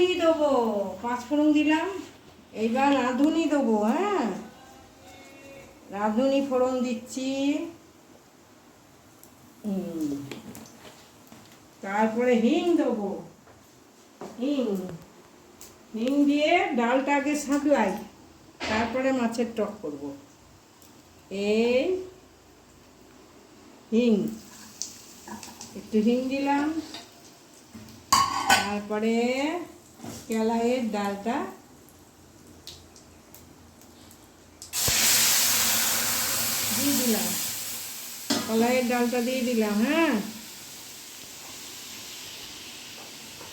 রাঁধুনি দেবো, 5 ফোড়ন দিলাম। এইবার রাঁধুনি দেবো। হ্যাঁ, রাঁধুনি ফোড়ন দিচ্ছি। তারপরে হিং দেবো। হিং হিং দিয়ে ডালটা আগে সাঁতলাই, তারপরে মাছের টক করব। এই হিং, একটু হিং দিলাম। তারপরে কলাইয়ের ডালটা দিয়ে দিলাম, কলাইয়ের ডালটা দিয়ে দিলাম। হ্যাঁ,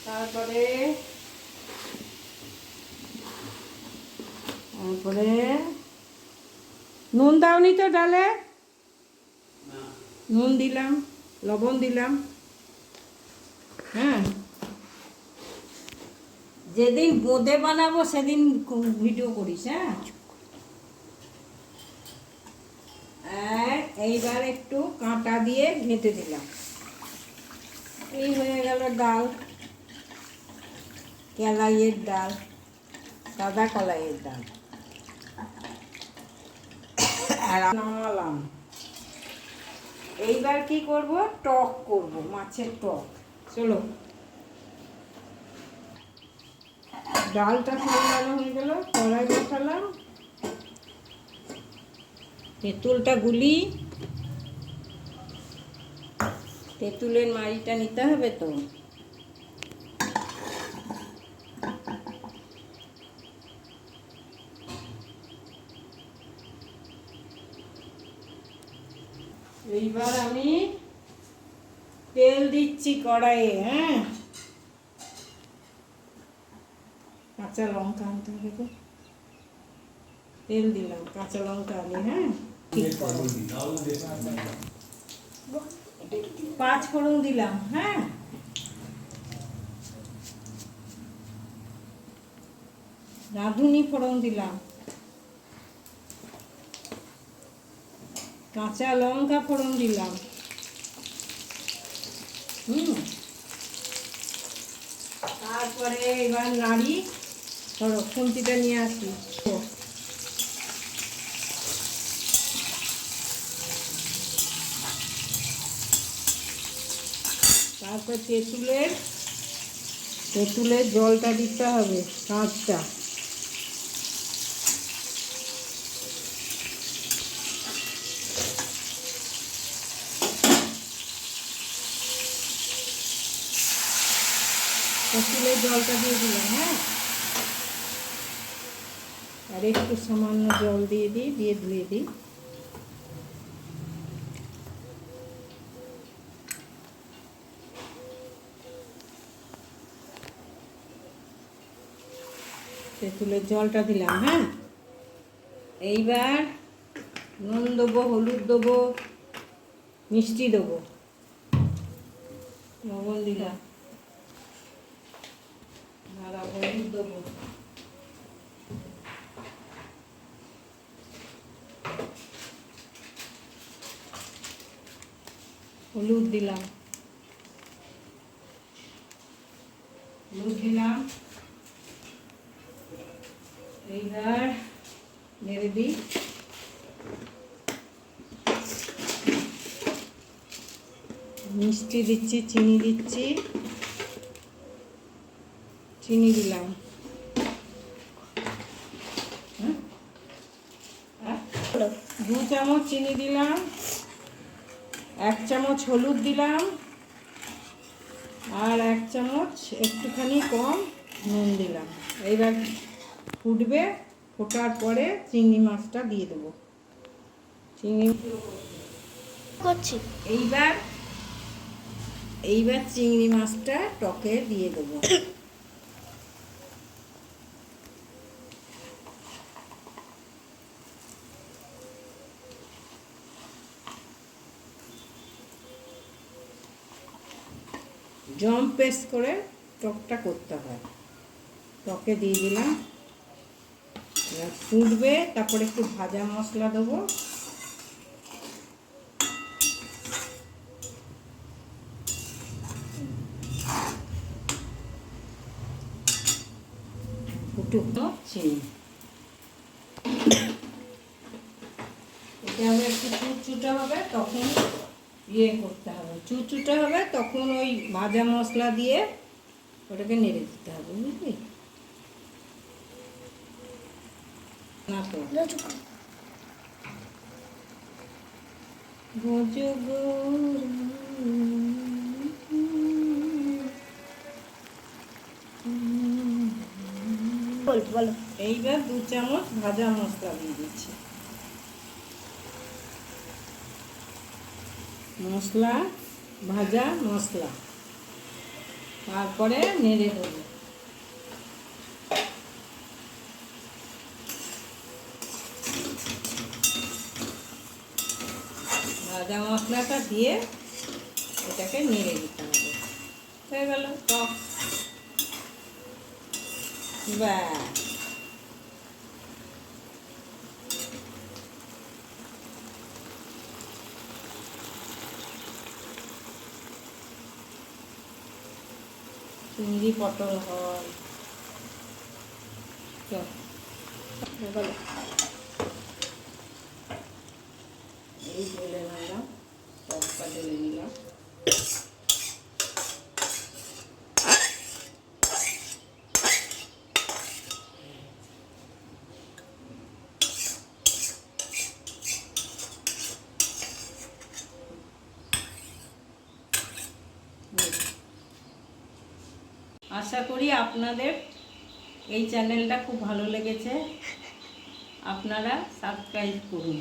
তারপরে নুন দাওনি তো ডালে? নুন দিলাম, লবণ দিলাম। হ্যাঁ, যেদিন বোঁদে বানাবো সেদিন ভিডিও করিস। হ্যাঁ, এইবার একটু কাঁটা দিয়ে ঘেঁটে দিলাম। এই হয়ে গেল ডাল, কলাইয়ের ডাল, সাদা কলাইয়ের ডাল। আর নামালাম। এইবার কি করব? টক করব, মাছের টক। চলো, ডালটা সামলানো হয়ে গেল, কড়াই বসালাম। তেঁতুলটা গুলি, তেঁতুলের মাড়িটা নিতে হবে তো। এইবার আমি তেল দিচ্ছি কড়াইয়ে। হ্যাঁ, কাঁচা লঙ্কা আনতে হবে তো, তেল দিলাম, কাঁচা লঙ্কা আনি। হ্যাঁ, 5 ফোড়ন দিলাম। হ্যাঁ, রাঁধুনি ফোড়ন দিলাম, কাঁচা লঙ্কা ফোড়ন দিলাম। তারপরে এবার নাড়ি, ধরো খুন্তিটা নিয়ে আসি। তারপর তেঁতুলের জলটা দিতে হবে, কাঁচটা। তেঁতুলের জলটা দিয়ে দিলাম। হ্যাঁ, আর একটু সামান্য জল দিয়ে ধুয়ে দিই। তেঁতুলের জলটা দিলাম। হ্যাঁ, এইবার নুন দেবো, হলুদ দেবো, মিষ্টি দেবো, লবণ দিলাম, হলুদ দেবো, হলুদ দিলাম, এইবার নেড়ে দিই। মিষ্টি দিচ্ছি, চিনি দিচ্ছি, চিনি দিলাম। 2 চামচ চিনি দিলাম, 1 চামচ হলুদ দিলাম, আর 1 চামচ একটুখানি কম নুন দিলাম। এইবার ফুটবে, ফোটার পরে চিংড়ি মাছটা দিয়ে দেবো। এইবার চিংড়ি মাছটা টকে দিয়ে দেবো। জম পেস্ট করে টকটা করতে হয়। টকে দিয়ে দিলাম, ফুটবে, তারপরে একটু ভাজা মশলা দেবো। একটু চিনি। এটা হবে একটু চুটচুটে হবে, তখন করতে হবে, চুটচুটে হবে তখন ওই ভাজা মশলা দিয়ে ওটাকে নেড়ে দিতে হবে, বুঝলি? না তো বলো। এইবার 2 চামচ ভাজা মশলা দিয়ে দিচ্ছি, ভাজা মশলা, তারপরে নেড়ে দেবো। ভাজা মশলাটা দিয়ে এটাকে নেড়ে দিতে হবে। হয়ে গেল টক। ব্যাস, চিংড়ি পটল হয়। এই ঢেলে নিলাম, টকটা ঢেলে নিলাম। আশা করি আপনাদের এই চ্যানেলটা খুব ভালো লেগেছে, আপনারা সাবস্ক্রাইব করুন।